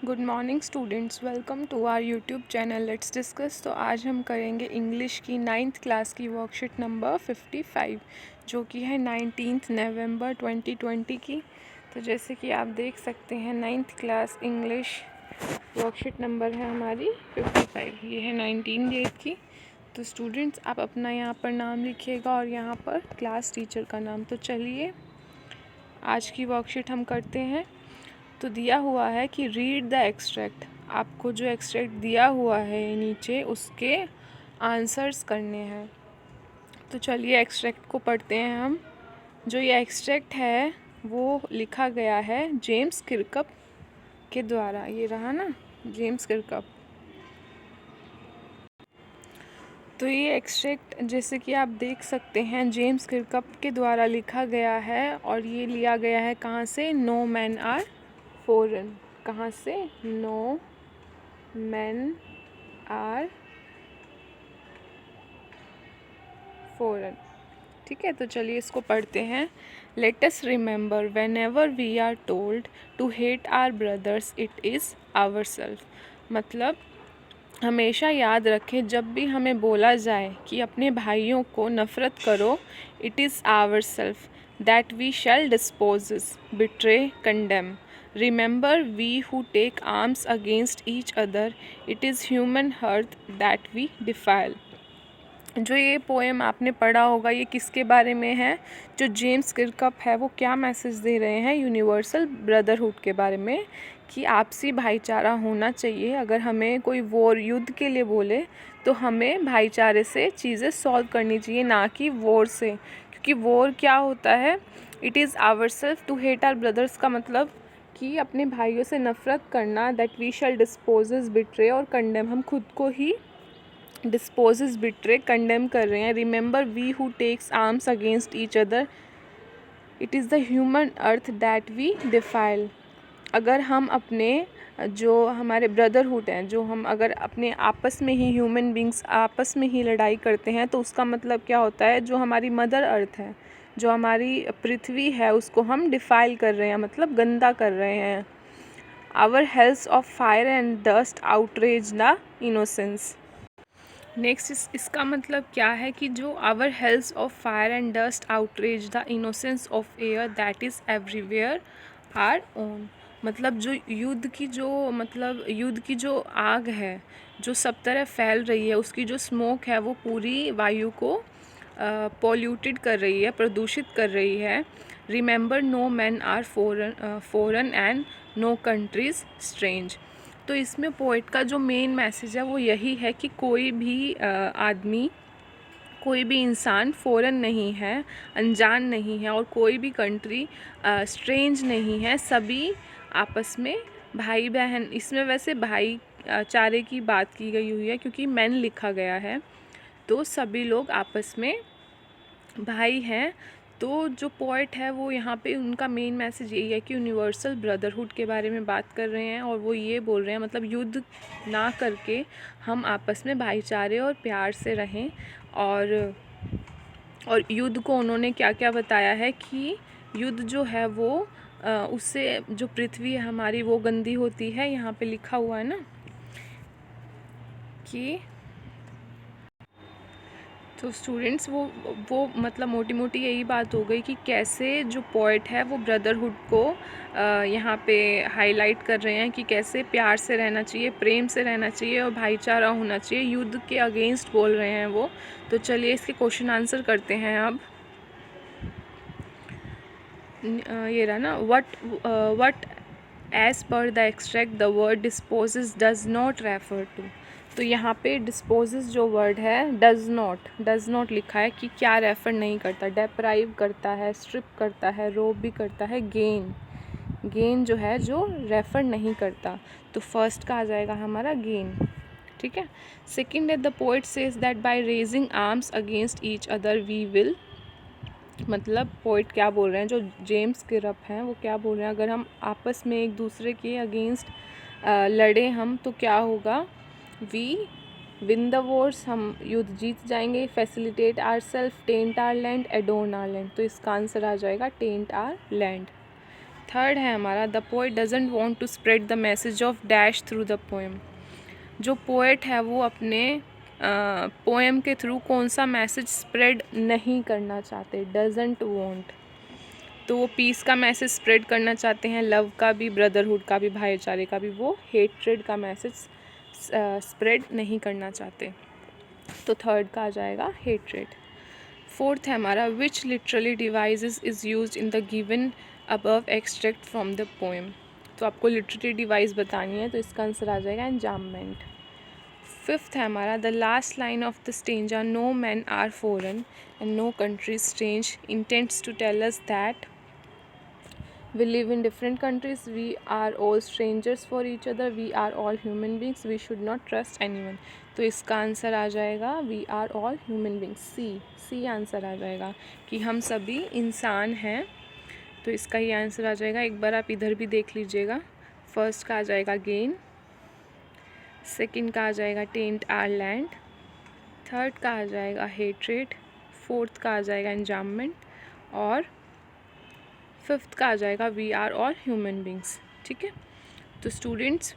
Good morning students, welcome to our YouTube channel let's discuss. तो आज हम करेंगे इंग्लिश की 9th क्लास की वर्कशीट नंबर 55 जो कि है 19 नवंबर 2020 की। तो जैसे कि आप देख सकते हैं 9th class English worksheet number है हमारी 55, ये है 19 डेट की। तो स्टूडेंट्स आप अपना यहाँ पर नाम लिखिएगा और यहाँ पर क्लास टीचर का नाम। तो चलिए आज की वर्कशीट हम करते हैं। तो दिया हुआ है कि रीड द एक्सट्रैक्ट, आपको जो एक्सट्रैक्ट दिया हुआ है नीचे उसके आंसर्स करने हैं। तो चलिए एक्सट्रैक्ट को पढ़ते हैं हम। जो ये एक्सट्रैक्ट है वो लिखा गया है जेम्स किरकप के द्वारा। ये रहा ना, जेम्स किरकप। तो ये एक्सट्रैक्ट जैसे कि आप देख सकते हैं जेम्स किरकप के द्वारा लिखा गया है और ये लिया गया है कहाँ से? No man are foreign. कहाँ से? No man are foreign. ठीक है, तो चलिए इसको पढ़ते हैं। Let us remember whenever we are told to hate our brothers it is our self. मतलब हमेशा याद रखें जब भी हमें बोला जाए कि अपने भाइयों को नफ़रत करो, it is our self that we shall dispossess, betray, condemn. Remember we who take arms against each other, it is human earth that we defile. जो ये पोएम आपने पढ़ा होगा ये किसके बारे में है? जो जेम्स किरकप है वो क्या मैसेज दे रहे हैं? यूनिवर्सल ब्रदरहुड के बारे में, कि आपसी भाईचारा होना चाहिए। अगर हमें कोई वॉर, युद्ध के लिए बोले तो हमें भाईचारे से चीज़ें सॉल्व करनी चाहिए, ना कि वॉर से। क्योंकि वॉर क्या होता है? It is our self to hate our brothers का मतलब कि अपने भाइयों से नफ़रत करना। That we shall dispossess, betray और कंडेम, हम खुद को ही डिस्पोजेस, बिट्रे, कंडेम कर रहे हैं। Remember we who takes arms against each other, it is the human earth that we defile. अगर हम अपने जो हमारे ब्रदरहुड हैं, जो हम अगर अपने आपस में ही ह्यूमन बींग्स आपस में ही लड़ाई करते हैं तो उसका मतलब क्या होता है? जो हमारी मदर अर्थ है, जो हमारी पृथ्वी है, उसको हम डिफाइल कर रहे हैं, मतलब गंदा कर रहे हैं। Our hells of fire and dust outrage the innocence. Next इसका मतलब क्या है कि जो our hells of fire and dust outrage the innocence of air that is everywhere our own. मतलब जो युद्ध की जो आग है जो सब तरह फैल रही है, उसकी जो स्मोक है वो पूरी वायु को पॉल्यूटेड कर रही है, प्रदूषित कर रही है। Remember no man are foreign and no countries strange. तो इसमें पोइट का जो मेन मैसेज है वो यही है कि कोई भी आदमी, कोई भी इंसान फ़ॉरेन नहीं है, अनजान नहीं है, और कोई भी कंट्री स्ट्रेंज नहीं है। सभी आपस में भाई बहन। इसमें वैसे भाई चारे की बात की गई हुई है क्योंकि मैन लिखा गया है, तो सभी लोग आपस में भाई हैं। तो जो पोइट है वो यहाँ पे उनका मेन मैसेज यही है कि यूनिवर्सल ब्रदरहुड के बारे में बात कर रहे हैं और वो ये बोल रहे हैं मतलब युद्ध ना करके हम आपस में भाईचारे और प्यार से रहें। और युद्ध को उन्होंने क्या क्या बताया है कि युद्ध जो है वो उससे जो पृथ्वी है हमारी वो गंदी होती है। यहाँ पे लिखा हुआ है ना कि तो स्टूडेंट्स वो मतलब मोटी मोटी यही बात हो गई कि कैसे जो पोइट है वो ब्रदरहुड को यहाँ पे हाईलाइट कर रहे हैं कि कैसे प्यार से रहना चाहिए, प्रेम से रहना चाहिए और भाईचारा होना चाहिए। युद्ध के अगेंस्ट बोल रहे हैं वो। तो चलिए इसके क्वेश्चन आंसर करते हैं अब। ये रहा ना, what as per the extract the word dispossess does not refer to. तो यहाँ पे डिस्पोजेस जो वर्ड है डज नॉट लिखा है कि क्या रेफ़र नहीं करता। डेप्राइव करता है, स्ट्रिप करता है, रोब भी करता है, गेन जो है जो रेफ़र नहीं करता। तो फर्स्ट का आ जाएगा हमारा गेन। ठीक है। सेकेंड है the poet says that by raising arms against each other we will. मतलब पोइट क्या बोल रहे हैं, जो जेम्स किरप हैं वो क्या बोल रहे हैं, अगर हम आपस में एक दूसरे के अगेंस्ट लड़े हम तो क्या होगा? वी विन द वॉर्स, हम युद्ध जीत जाएंगे। Facilitate our self, tend our land, adorn our land. तो इसका आंसर आ जाएगा टेंट आर लैंड। थर्ड है हमारा the poet doesn't want to spread the message of dash through the poem. जो पोएट है वो अपने पोएम के थ्रू कौन सा मैसेज स्प्रेड नहीं करना चाहते, डजेंट वॉन्ट। तो वो पीस का मैसेज स्प्रेड करना चाहते हैं, लव का भी, ब्रदरहुड का भी, भाईचारे का भी। वो हेट्रेड का मैसेज स्प्रेड नहीं करना चाहते। तो थर्ड का आ जाएगा हेट्रेड। फोर्थ है हमारा विच literally devices is used in the given above extract from the poem. तो आपको लिटरेरी डिवाइस बतानी है, तो इसका आंसर आ जाएगा एंजाममेंट। फिफ्थ है हमारा the last line of the stanza no man are foreign and no country strange intends to tell us that we live in different countries, we are all strangers for each other, we are all human beings, we should not trust anyone। तो इसका answer आ जाएगा we are all human beings, C answer आ जाएगा कि हम सभी इंसान हैं। तो इसका ही आंसर आ जाएगा। एक बार आप इधर भी देख लीजिएगा। फर्स्ट का आ जाएगा गेन, सेकंड का आ जाएगा टेंट आर लैंड, थर्ड का आ जाएगा हेट्रेड, फोर्थ का आ जाएगा एंजाममेंट और फिफ्थ का आ जाएगा we are all human beings. ठीक है, तो स्टूडेंट्स